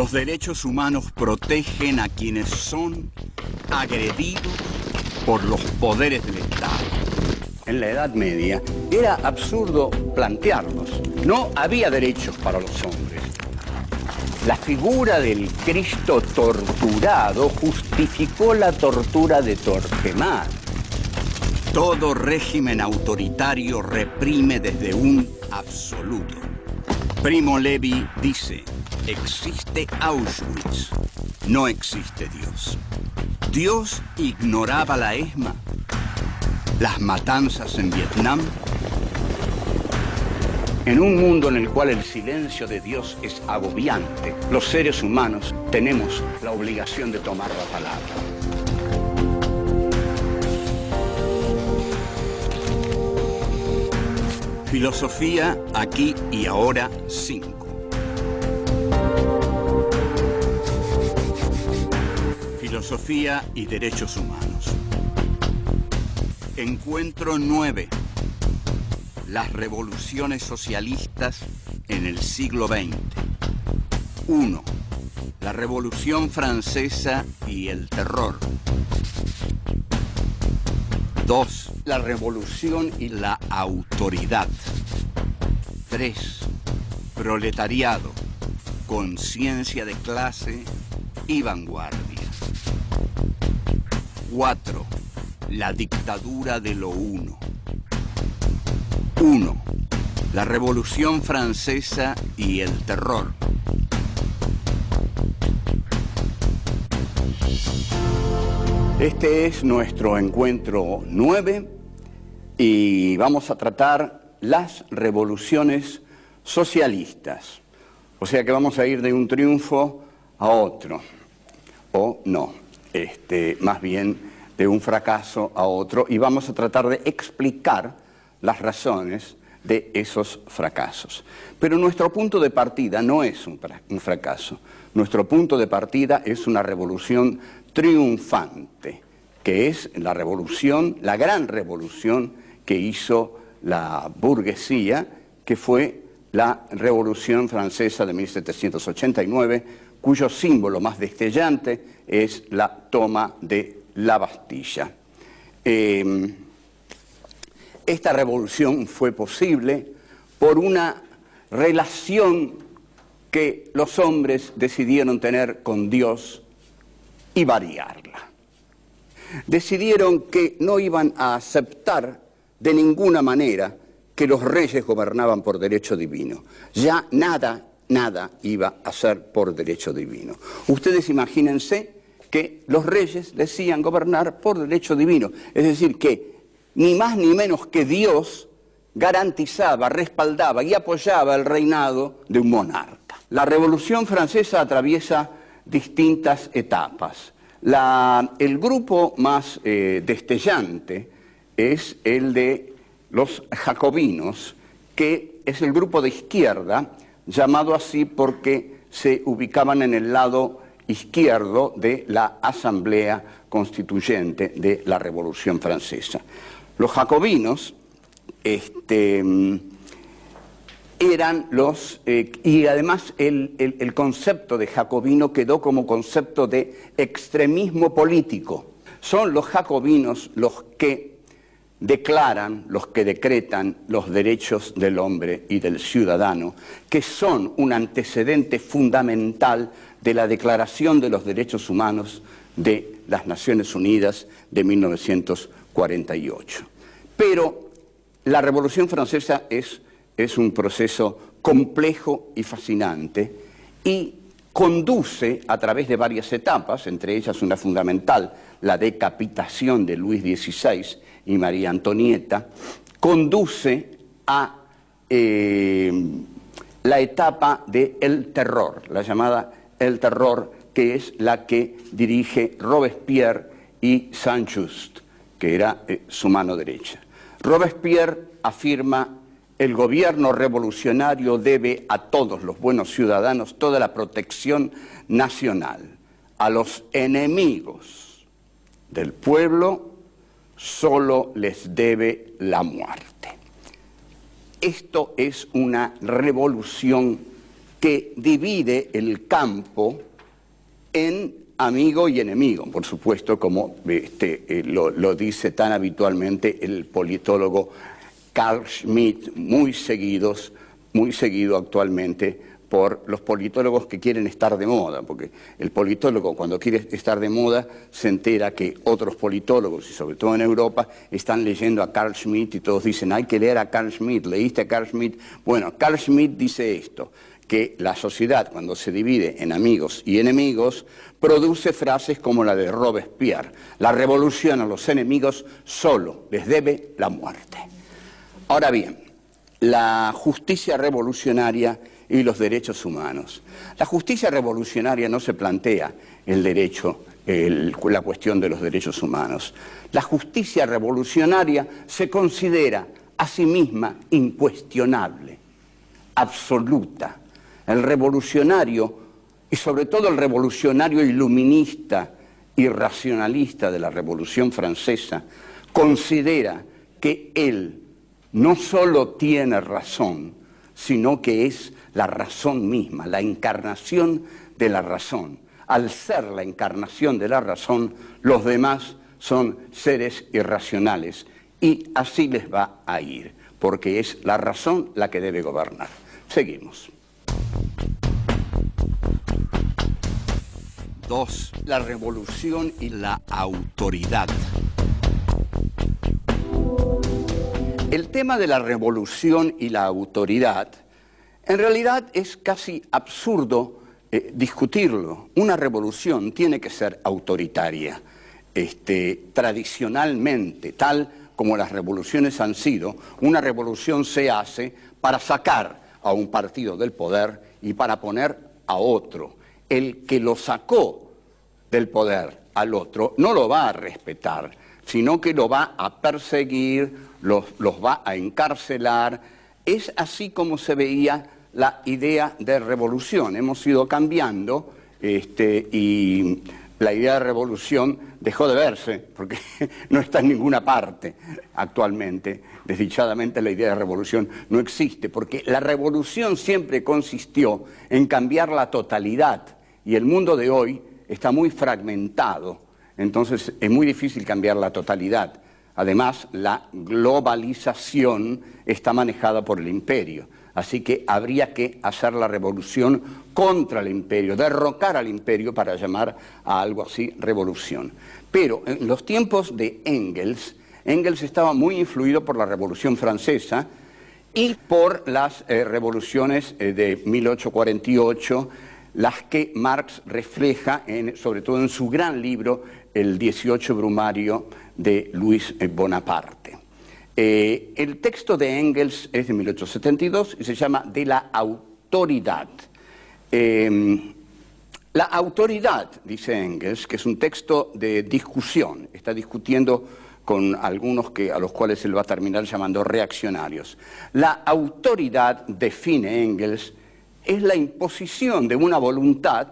Los derechos humanos protegen a quienes son agredidos por los poderes del Estado. En la Edad Media era absurdo plantearlos. No había derechos para los hombres. La figura del Cristo torturado justificó la tortura de Torquemada. Todo régimen autoritario reprime desde un absoluto. Primo Levi dice: existe Auschwitz, no existe Dios. Dios ignoraba la ESMA, las matanzas en Vietnam. En un mundo en el cual el silencio de Dios es agobiante, los seres humanos tenemos la obligación de tomar la palabra. Filosofía aquí y ahora 5. Filosofía y derechos humanos. Encuentro 9. Las revoluciones socialistas en el siglo XX. 1. La Revolución Francesa y el terror. 2. La revolución y la autoridad. 3. Proletariado, conciencia de clase y vanguardia. 4. La dictadura de lo uno. 1. La Revolución Francesa y el terror. Este es nuestro encuentro 9 y vamos a tratar las revoluciones socialistas. O sea que vamos a ir de un triunfo a otro, o no, más bien de un fracaso a otro, y vamos a tratar de explicar las razones de esos fracasos. Pero nuestro punto de partida no es un fracaso. Nuestro punto de partida es una revolución triunfante, que es la revolución, la gran revolución que hizo la burguesía, que fue la Revolución Francesa de 1789, cuyo símbolo más destellante es la toma de la Bastilla. Esta revolución fue posible por una relación que los hombres decidieron tener con Dios y variarla. Decidieron que no iban a aceptar de ninguna manera que los reyes gobernaban por derecho divino. Ya nada iba a ser por derecho divino. Ustedes imagínense que los reyes decían gobernar por derecho divino, es decir, que ni más ni menos que Dios garantizaba, respaldaba y apoyaba el reinado de un monarca. La Revolución Francesa atraviesa distintas etapas. El grupo más destellante es el de los jacobinos, que es el grupo de izquierda, llamado así porque se ubicaban en el lado izquierdo de la Asamblea Constituyente de la Revolución Francesa. Los jacobinos eran los... y además el concepto de jacobino quedó como concepto de extremismo político. Son los jacobinos los que declaran, los que decretan los derechos del hombre y del ciudadano, que son un antecedente fundamental de la Declaración de los Derechos Humanos de las Naciones Unidas de 1948. Pero la Revolución Francesa es un proceso complejo y fascinante y conduce a través de varias etapas, entre ellas una fundamental, la decapitación de Luis XVI y María Antonieta, conduce a la etapa del terror, la llamada el terror, que es la que dirige Robespierre y Saint-Just, que era su mano derecha. Robespierre afirma: el gobierno revolucionario debe a todos los buenos ciudadanos toda la protección nacional. A los enemigos del pueblo solo les debe la muerte. Esto es una revolución que divide el campo en amigo y enemigo, por supuesto, como lo dice tan habitualmente el politólogo Carl Schmitt, muy seguido actualmente por los politólogos que quieren estar de moda, porque el politólogo cuando quiere estar de moda se entera que otros politólogos, y sobre todo en Europa, están leyendo a Carl Schmitt y todos dicen, hay que leer a Carl Schmitt, ¿leíste a Carl Schmitt? Bueno, Carl Schmitt dice esto, que la sociedad cuando se divide en amigos y enemigos produce frases como la de Robespierre, la revolución a los enemigos solo les debe la muerte. Ahora bien, la justicia revolucionaria y los derechos humanos. La justicia revolucionaria no se plantea el derecho, la cuestión de los derechos humanos. La justicia revolucionaria se considera a sí misma incuestionable, absoluta. El revolucionario, y sobre todo el revolucionario iluminista y racionalista de la Revolución Francesa, considera que él no solo tiene razón, sino que es la razón misma, la encarnación de la razón. Al ser la encarnación de la razón, los demás son seres irracionales y así les va a ir, porque es la razón la que debe gobernar. Seguimos. 2. La revolución y la autoridad. El tema de la revolución y la autoridad, en realidad es casi absurdo discutirlo. Una revolución tiene que ser autoritaria. Tradicionalmente, tal como las revoluciones han sido, una revolución se hace para sacar a un partido del poder y para poner a otro. El que lo sacó del poder al otro no lo va a respetar, sino que lo va a perseguir, los va a encarcelar. Es así como se veía la idea de revolución. Hemos ido cambiando y la idea de revolución dejó de verse porque no está en ninguna parte actualmente. Desdichadamente la idea de revolución no existe porque la revolución siempre consistió en cambiar la totalidad y el mundo de hoy está muy fragmentado, entonces es muy difícil cambiar la totalidad. Además, la globalización está manejada por el imperio, así que habría que hacer la revolución contra el imperio, derrocar al imperio para llamar a algo así revolución. Pero en los tiempos de Engels, Engels estaba muy influido por la Revolución Francesa y por las revoluciones de 1848, las que Marx refleja, sobre todo en su gran libro, el 18 Brumario de Luis Bonaparte. El texto de Engels es de 1872 y se llama De la autoridad. La autoridad, dice Engels, que es un texto de discusión, está discutiendo con algunos a los cuales él va a terminar llamando reaccionarios. La autoridad, define Engels, es la imposición de una voluntad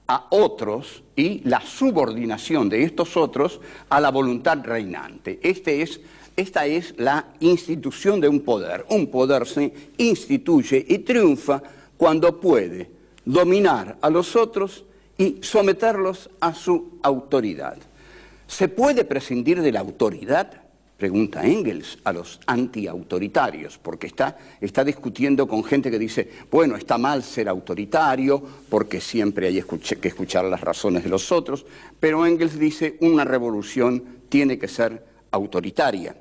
a otros y la subordinación de estos otros a la voluntad reinante. Esta es la institución de un poder. Un poder se instituye y triunfa cuando puede dominar a los otros y someterlos a su autoridad. ¿Se puede prescindir de la autoridad? Pregunta Engels a los antiautoritarios, porque está discutiendo con gente que dice, bueno, está mal ser autoritario, porque siempre hay que escuchar las razones de los otros, pero Engels dice, una revolución tiene que ser autoritaria.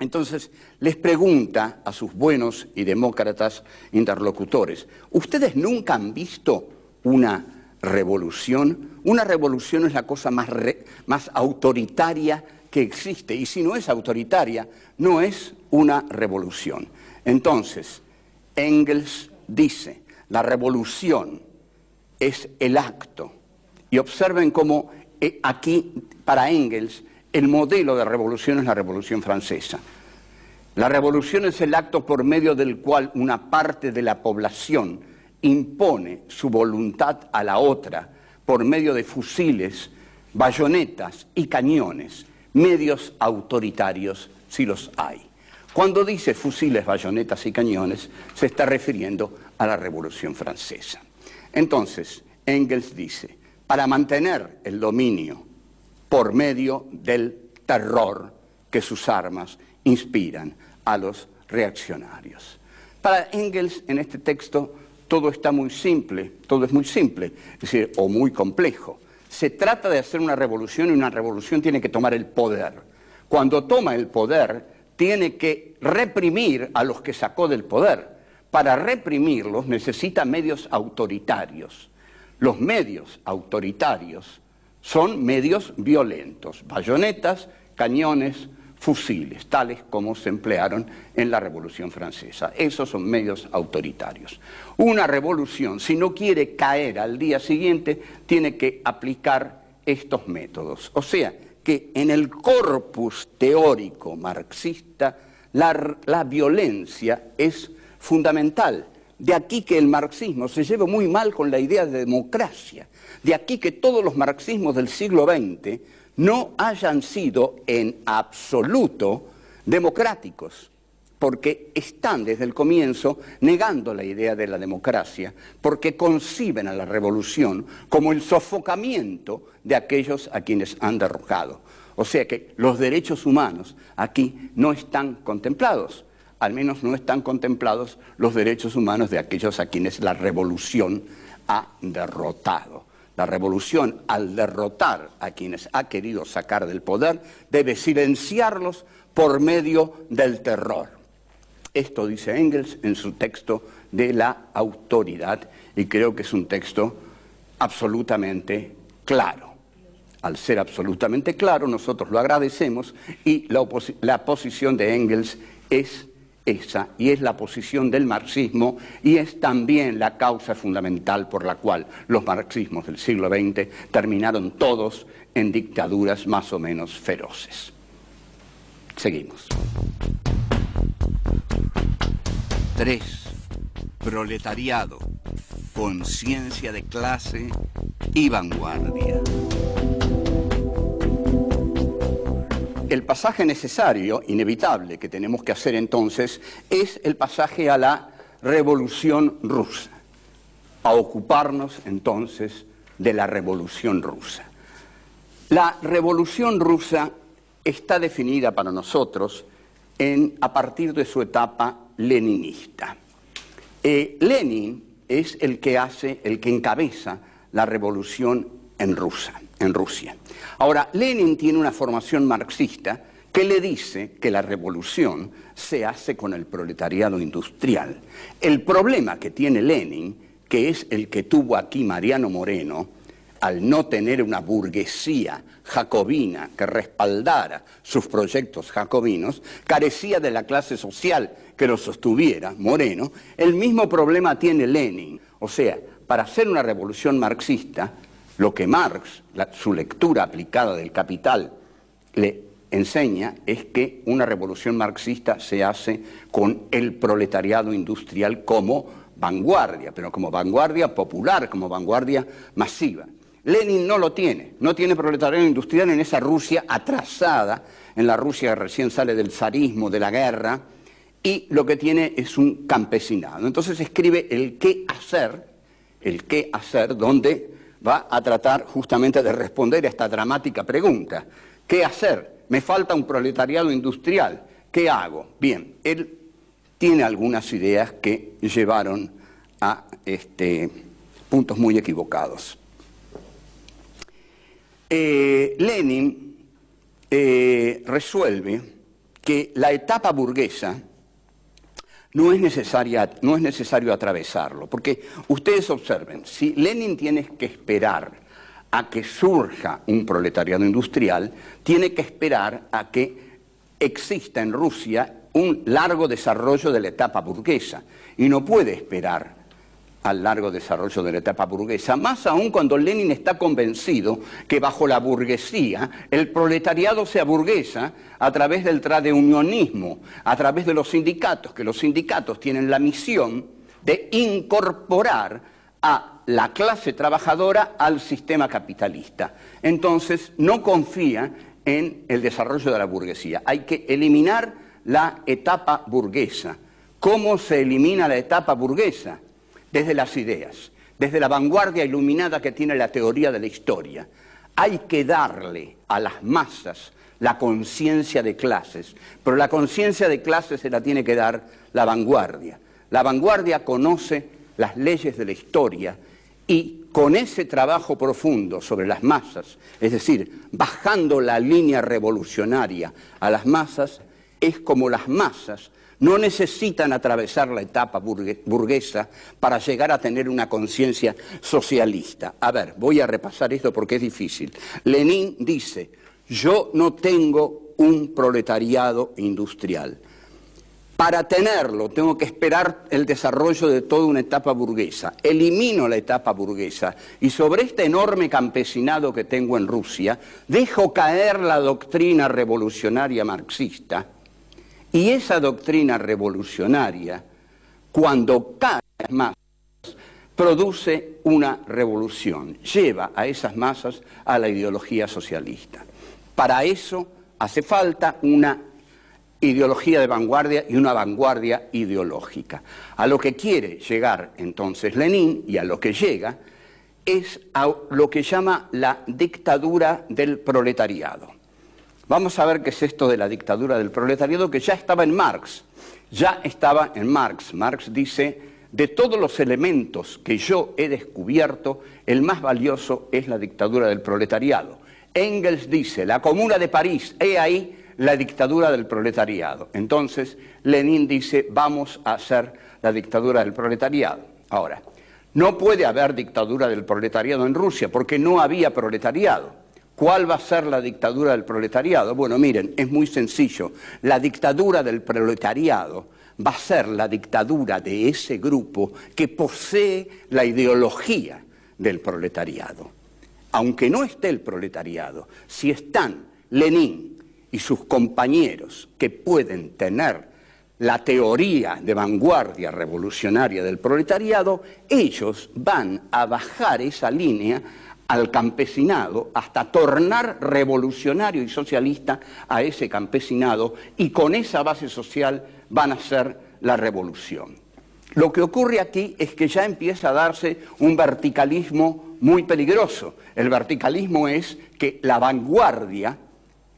Entonces, les pregunta a sus buenos y demócratas interlocutores, ¿ustedes nunca han visto una revolución? Una revolución es la cosa más autoritaria que existe, y si no es autoritaria, no es una revolución. Entonces, Engels dice, la revolución es el acto, y observen cómo aquí, para Engels, el modelo de revolución es la Revolución Francesa. La revolución es el acto por medio del cual una parte de la población impone su voluntad a la otra por medio de fusiles, bayonetas y cañones, medios autoritarios si los hay. Cuando dice fusiles, bayonetas y cañones, se está refiriendo a la Revolución Francesa. Entonces, Engels dice, para mantener el dominio por medio del terror que sus armas inspiran a los reaccionarios. Para Engels, en este texto, todo está muy simple, todo es muy simple, es decir, o muy complejo. Se trata de hacer una revolución y una revolución tiene que tomar el poder. Cuando toma el poder, tiene que reprimir a los que sacó del poder. Para reprimirlos necesita medios autoritarios. Los medios autoritarios son medios violentos, bayonetas, cañones, fusiles, tales como se emplearon en la Revolución Francesa. Esos son medios autoritarios. Una revolución, si no quiere caer al día siguiente, tiene que aplicar estos métodos. O sea, que en el corpus teórico marxista la violencia es fundamental. De aquí que el marxismo se lleve muy mal con la idea de democracia. De aquí que todos los marxismos del siglo XX no hayan sido en absoluto democráticos, porque están desde el comienzo negando la idea de la democracia, porque conciben a la revolución como el sofocamiento de aquellos a quienes han derrocado. O sea que los derechos humanos aquí no están contemplados, al menos no están contemplados los derechos humanos de aquellos a quienes la revolución ha derrotado. La revolución, al derrotar a quienes ha querido sacar del poder, debe silenciarlos por medio del terror. Esto dice Engels en su texto de la autoridad, y creo que es un texto absolutamente claro. Al ser absolutamente claro, nosotros lo agradecemos, y la posición de Engels es esa, y es la posición del marxismo, y es también la causa fundamental por la cual los marxismos del siglo XX terminaron todos en dictaduras más o menos feroces. Seguimos. 3. Proletariado, conciencia de clase y vanguardia. El pasaje necesario, inevitable, que tenemos que hacer entonces, es el pasaje a la Revolución Rusa, a ocuparnos entonces de la Revolución Rusa. La Revolución Rusa está definida para nosotros a partir de su etapa leninista. Lenin es el que encabeza la revolución en Rusia. Ahora, Lenin tiene una formación marxista que le dice que la revolución se hace con el proletariado industrial. El problema que tiene Lenin, que es el que tuvo aquí Mariano Moreno, al no tener una burguesía jacobina que respaldara sus proyectos jacobinos, carecía de la clase social que lo sostuviera, Moreno. El mismo problema tiene Lenin. O sea, para hacer una revolución marxista, lo que Marx, su lectura aplicada del Capital, le enseña es que una revolución marxista se hace con el proletariado industrial como vanguardia, pero como vanguardia popular, como vanguardia masiva. Lenin no lo tiene, no tiene proletariado industrial en esa Rusia atrasada, en la Rusia que recién sale del zarismo, de la guerra, y lo que tiene es un campesinado. Entonces escribe el qué hacer, donde va a tratar justamente de responder a esta dramática pregunta. ¿Qué hacer? Me falta un proletariado industrial. ¿Qué hago? Bien, él tiene algunas ideas que llevaron a puntos muy equivocados. Lenin resuelve que la etapa burguesa no es necesario atravesarlo, porque ustedes observen, si Lenin tiene que esperar a que surja un proletariado industrial, tiene que esperar a que exista en Rusia un largo desarrollo de la etapa burguesa, y no puede esperar al largo desarrollo de la etapa burguesa, más aún cuando Lenin está convencido que bajo la burguesía el proletariado se aburguesa a través del tradeunionismo, a través de los sindicatos, que los sindicatos tienen la misión de incorporar a la clase trabajadora al sistema capitalista. Entonces no confía en el desarrollo de la burguesía. Hay que eliminar la etapa burguesa. ¿Cómo se elimina la etapa burguesa? Desde las ideas, desde la vanguardia iluminada que tiene la teoría de la historia. Hay que darle a las masas la conciencia de clases, pero la conciencia de clases se la tiene que dar la vanguardia. La vanguardia conoce las leyes de la historia y con ese trabajo profundo sobre las masas, es decir, bajando la línea revolucionaria a las masas, es como las masas no necesitan atravesar la etapa burguesa para llegar a tener una conciencia socialista. A ver, voy a repasar esto porque es difícil. Lenin dice: yo no tengo un proletariado industrial. Para tenerlo tengo que esperar el desarrollo de toda una etapa burguesa. Elimino la etapa burguesa y sobre este enorme campesinado que tengo en Rusia dejo caer la doctrina revolucionaria marxista. Y esa doctrina revolucionaria, cuando cae en las masas, produce una revolución, lleva a esas masas a la ideología socialista. Para eso hace falta una ideología de vanguardia y una vanguardia ideológica. A lo que quiere llegar entonces Lenin, y a lo que llega, es a lo que llama la dictadura del proletariado. Vamos a ver qué es esto de la dictadura del proletariado, que ya estaba en Marx. Ya estaba en Marx. Marx dice: de todos los elementos que yo he descubierto, el más valioso es la dictadura del proletariado. Engels dice: la Comuna de París, he ahí la dictadura del proletariado. Entonces Lenin dice: vamos a hacer la dictadura del proletariado. Ahora, no puede haber dictadura del proletariado en Rusia porque no había proletariado. ¿Cuál va a ser la dictadura del proletariado? Bueno, miren, es muy sencillo. La dictadura del proletariado va a ser la dictadura de ese grupo que posee la ideología del proletariado. Aunque no esté el proletariado, si están Lenin y sus compañeros que pueden tener la teoría de vanguardia revolucionaria del proletariado, ellos van a bajar esa línea al campesinado hasta tornar revolucionario y socialista a ese campesinado, y con esa base social van a hacer la revolución. Lo que ocurre aquí es que ya empieza a darse un verticalismo muy peligroso. El verticalismo es que la vanguardia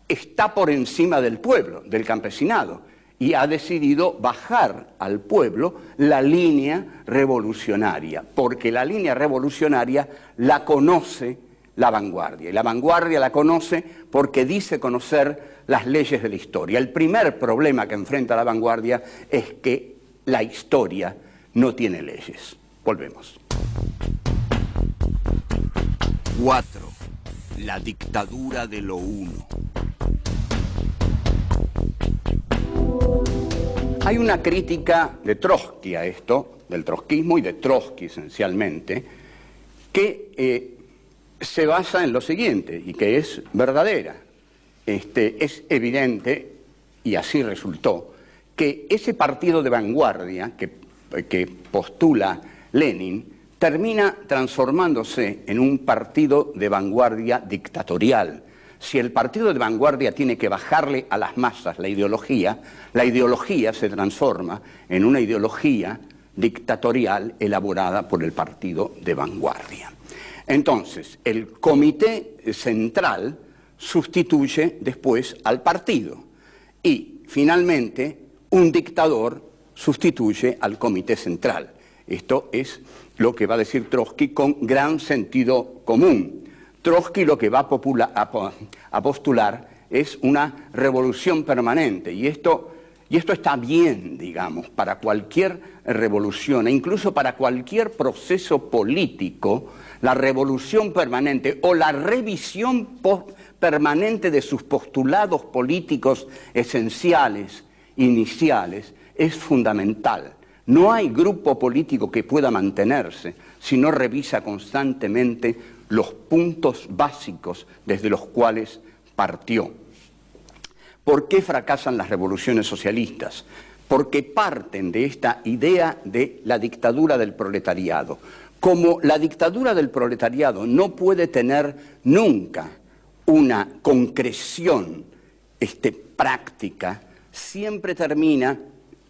está por encima del pueblo, del campesinado, y ha decidido bajar al pueblo la línea revolucionaria, porque la línea revolucionaria la conoce la vanguardia, y la vanguardia la conoce porque dice conocer las leyes de la historia. El primer problema que enfrenta la vanguardia es que la historia no tiene leyes. Volvemos. 4. La dictadura de lo uno. Hay una crítica de Trotsky a esto, del trotskismo y de Trotsky esencialmente, que se basa en lo siguiente y que es verdadera. Es evidente, y así resultó, que ese partido de vanguardia que postula Lenin termina transformándose en un partido de vanguardia dictatorial. Si el partido de vanguardia tiene que bajarle a las masas la ideología se transforma en una ideología dictatorial elaborada por el partido de vanguardia. Entonces, el comité central sustituye después al partido y, finalmente, un dictador sustituye al comité central. Esto es lo que va a decir Trotsky con gran sentido común. Trotsky lo que va a postular es una revolución permanente, y esto está bien, digamos, para cualquier revolución e incluso para cualquier proceso político. La revolución permanente o la revisión permanente de sus postulados políticos esenciales, iniciales, es fundamental. No hay grupo político que pueda mantenerse si no revisa constantemente los puntos básicos desde los cuales partió. ¿Por qué fracasan las revoluciones socialistas? Porque parten de esta idea de la dictadura del proletariado. Como la dictadura del proletariado no puede tener nunca una concreción práctica, siempre termina,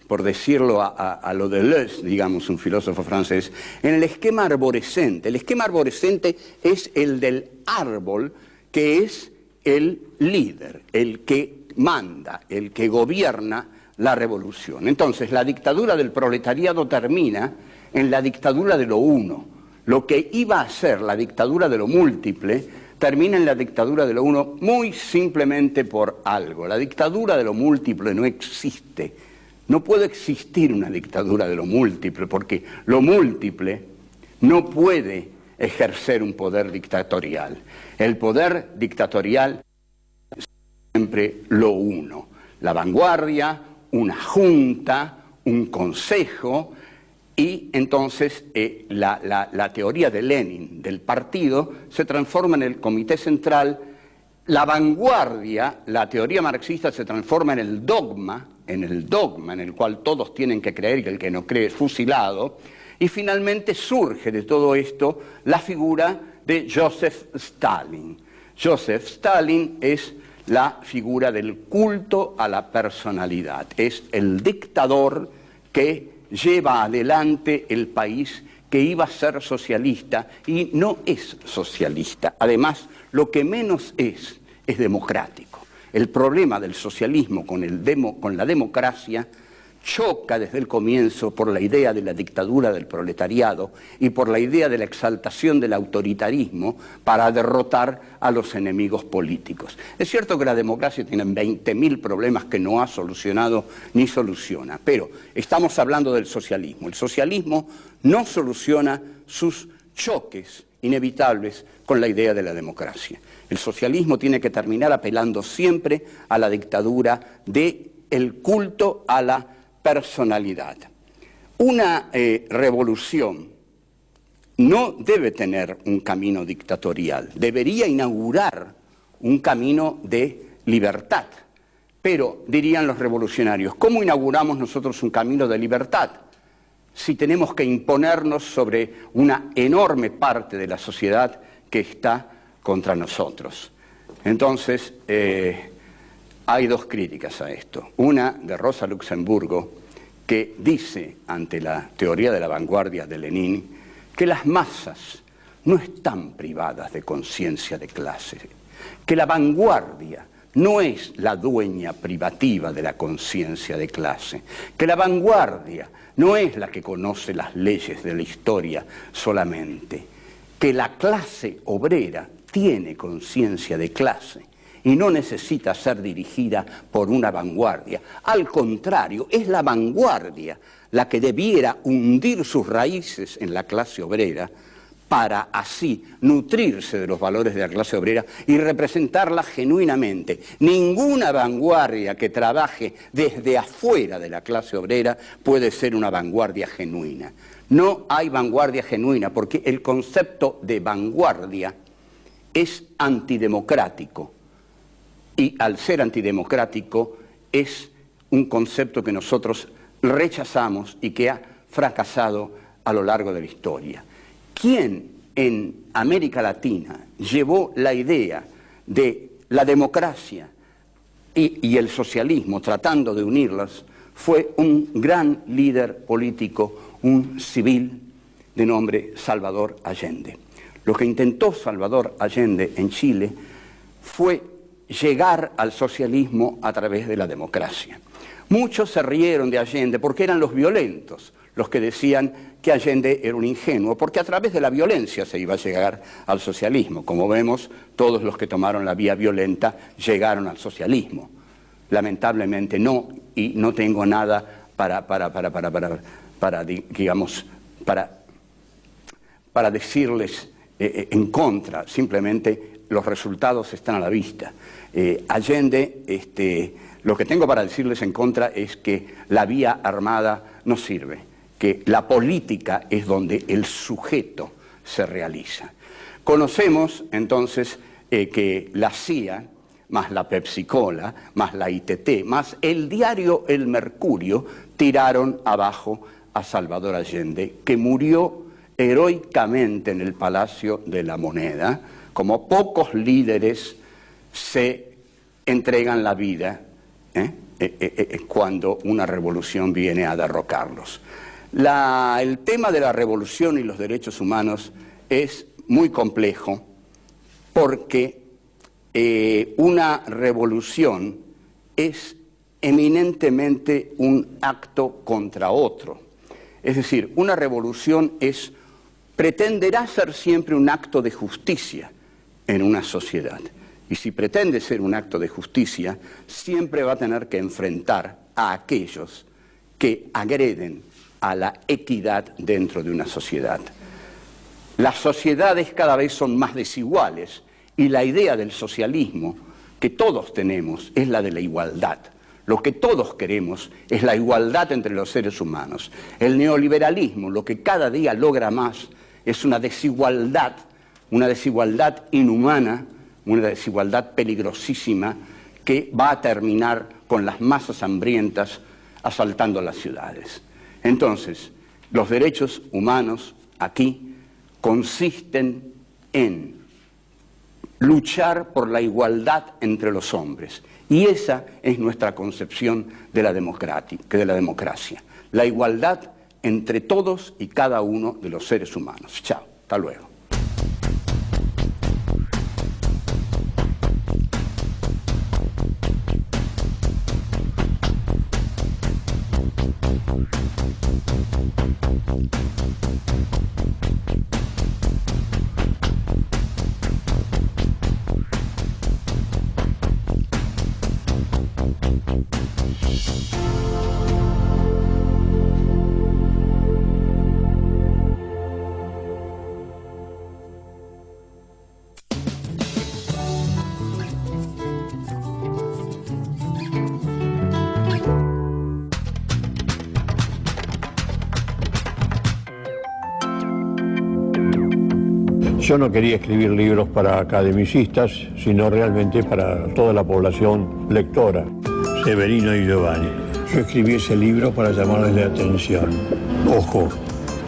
por decirlo a lo de Deleuze, digamos, un filósofo francés, en el esquema arborescente. El esquema arborescente es el del árbol, que es el líder, el que manda, el que gobierna la revolución. Entonces, la dictadura del proletariado termina en la dictadura de lo uno. Lo que iba a ser la dictadura de lo múltiple termina en la dictadura de lo uno muy simplemente por algo. La dictadura de lo múltiple no existe. No puede existir una dictadura de lo múltiple, porque lo múltiple no puede ejercer un poder dictatorial. El poder dictatorial es siempre lo uno. La vanguardia, una junta, un consejo, y entonces la teoría de Lenin del partido se transforma en el comité central. La vanguardia, la teoría marxista, se transforma en el dogma en el cual todos tienen que creer y el que no cree es fusilado, y finalmente surge de todo esto la figura de Joseph Stalin. Joseph Stalin es la figura del culto a la personalidad, es el dictador que lleva adelante el país que iba a ser socialista y no es socialista. Además, lo que menos es democrático. El problema del socialismo con la democracia choca desde el comienzo por la idea de la dictadura del proletariado y por la idea de la exaltación del autoritarismo para derrotar a los enemigos políticos. Es cierto que la democracia tiene 20.000 problemas que no ha solucionado ni soluciona, pero estamos hablando del socialismo. El socialismo no soluciona sus choques inevitables con la idea de la democracia. El socialismo tiene que terminar apelando siempre a la dictadura del culto a la personalidad. Una revolución no debe tener un camino dictatorial, debería inaugurar un camino de libertad. Pero, dirían los revolucionarios, ¿cómo inauguramos nosotros un camino de libertad si tenemos que imponernos sobre una enorme parte de la sociedad que está contra nosotros? Entonces, hay dos críticas a esto. Una de Rosa Luxemburgo, que dice, ante la teoría de la vanguardia de Lenin, que las masas no están privadas de conciencia de clase, que la vanguardia no es la dueña privativa de la conciencia de clase, que la vanguardia no es la que conoce las leyes de la historia solamente, que la clase obrera tiene conciencia de clase y no necesita ser dirigida por una vanguardia. Al contrario, es la vanguardia la que debiera hundir sus raíces en la clase obrera para así nutrirse de los valores de la clase obrera y representarla genuinamente. Ninguna vanguardia que trabaje desde afuera de la clase obrera puede ser una vanguardia genuina. No hay vanguardia genuina porque el concepto de vanguardia es antidemocrático. Y al ser antidemocrático es un concepto que nosotros rechazamos y que ha fracasado a lo largo de la historia. ¿Quién en América Latina llevó la idea de la democracia y el socialismo tratando de unirlas? Fue un gran líder político, un civil de nombre Salvador Allende. Lo que intentó Salvador Allende en Chile fue llegar al socialismo a través de la democracia. Muchos se rieron de Allende porque eran los violentos los que decían que Allende era un ingenuo, porque a través de la violencia se iba a llegar al socialismo. Como vemos, todos los que tomaron la vía violenta llegaron al socialismo. Lamentablemente no, y no tengo nada para decirles en contra, simplemente los resultados están a la vista. Allende, lo que tengo para decirles en contra es que la vía armada no sirve, que la política es donde el sujeto se realiza. Conocemos entonces que la CIA, más la Pepsi-Cola, más la ITT, más el diario El Mercurio, tiraron abajo a Salvador Allende, que murió heroicamente en el Palacio de la Moneda, como pocos líderes se entregan la vida cuando una revolución viene a derrocarlos. El tema de la revolución y los derechos humanos es muy complejo porque una revolución es eminentemente un acto contra otro. Es decir, una revolución pretenderá ser siempre un acto de justicia en una sociedad. Y si pretende ser un acto de justicia, siempre va a tener que enfrentar a aquellos que agreden a la equidad dentro de una sociedad. Las sociedades cada vez son más desiguales y la idea del socialismo que todos tenemos es la de la igualdad. Lo que todos queremos es la igualdad entre los seres humanos. El neoliberalismo lo que cada día logra más es una desigualdad inhumana, una desigualdad peligrosísima que va a terminar con las masas hambrientas asaltando las ciudades. Entonces, los derechos humanos aquí consisten en luchar por la igualdad entre los hombres. Y esa es nuestra concepción de la democracia. La igualdad entre todos y cada uno de los seres humanos. Chao, hasta luego. Yo no quería escribir libros para academicistas, sino realmente para toda la población lectora, Severino y Giovanni. Yo escribí ese libro para llamarles la atención. Ojo,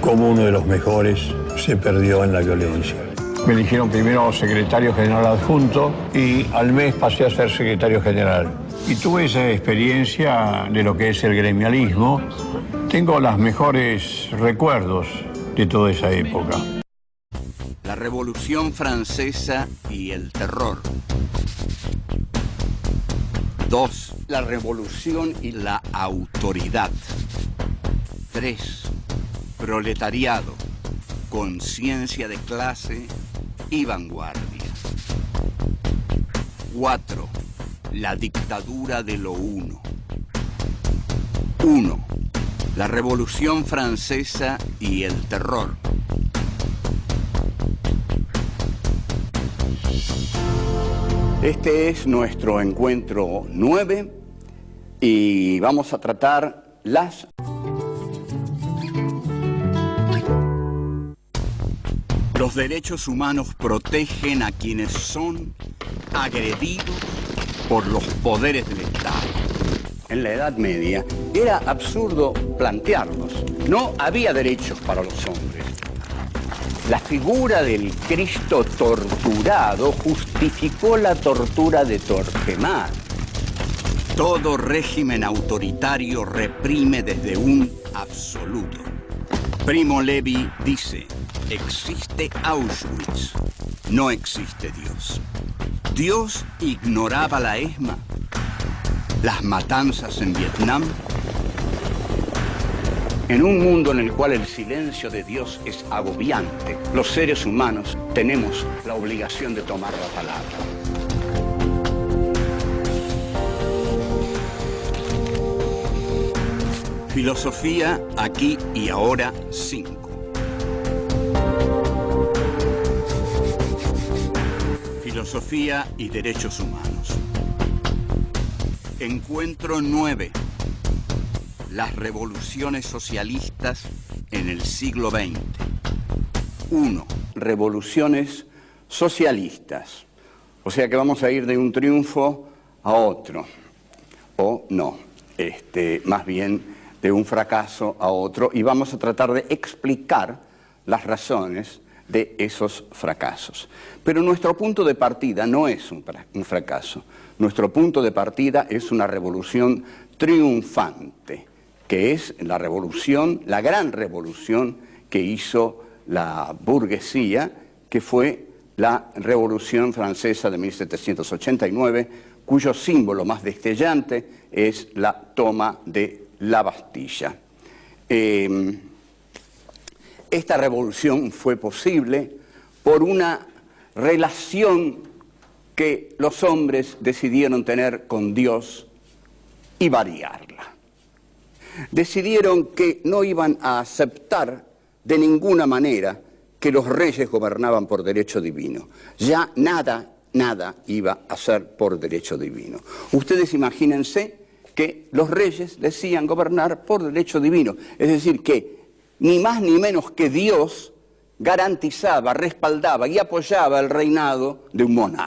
como uno de los mejores se perdió en la violencia. Me eligieron primero secretario general adjunto y al mes pasé a ser secretario general. Y tuve esa experiencia de lo que es el gremialismo. Tengo los mejores recuerdos de toda esa época. La Revolución Francesa y el terror. 2. La revolución y La autoridad. 3. Proletariado, conciencia de clase y vanguardia. 4. La dictadura de lo uno. 1. La Revolución Francesa y el terror. Este es nuestro encuentro 9 y vamos a tratar las... Los derechos humanos protegen a quienes son agredidos por los poderes del Estado. En la Edad Media era absurdo plantearlos. No había derechos para los hombres. La figura del Cristo torturado justificó la tortura de Torquemada. Todo régimen autoritario reprime desde un absoluto. Primo Levi dice, existe Auschwitz, no existe Dios. Dios ignoraba la ESMA, las matanzas en Vietnam. En un mundo en el cual el silencio de Dios es agobiante, los seres humanos tenemos la obligación de tomar la palabra. Filosofía aquí y ahora 5. Filosofía y derechos humanos. Encuentro 9. Las revoluciones socialistas en el siglo XX. 1. Revoluciones socialistas. O sea que vamos a ir de un triunfo a otro. O no, más bien de un fracaso a otro. Y vamos a tratar de explicar las razones de esos fracasos. Pero nuestro punto de partida no es un fracaso. Nuestro punto de partida es una revolución triunfante, que es la revolución, la gran revolución que hizo la burguesía, que fue la Revolución Francesa de 1789, cuyo símbolo más destellante es la toma de la Bastilla. Esta revolución fue posible por una relación que los hombres decidieron tener con Dios y variarla. Decidieron que no iban a aceptar de ninguna manera que los reyes gobernaban por derecho divino. Ya nada iba a ser por derecho divino. Ustedes imagínense que los reyes decían gobernar por derecho divino, es decir, que ni más ni menos que Dios garantizaba, respaldaba y apoyaba el reinado de un monarca.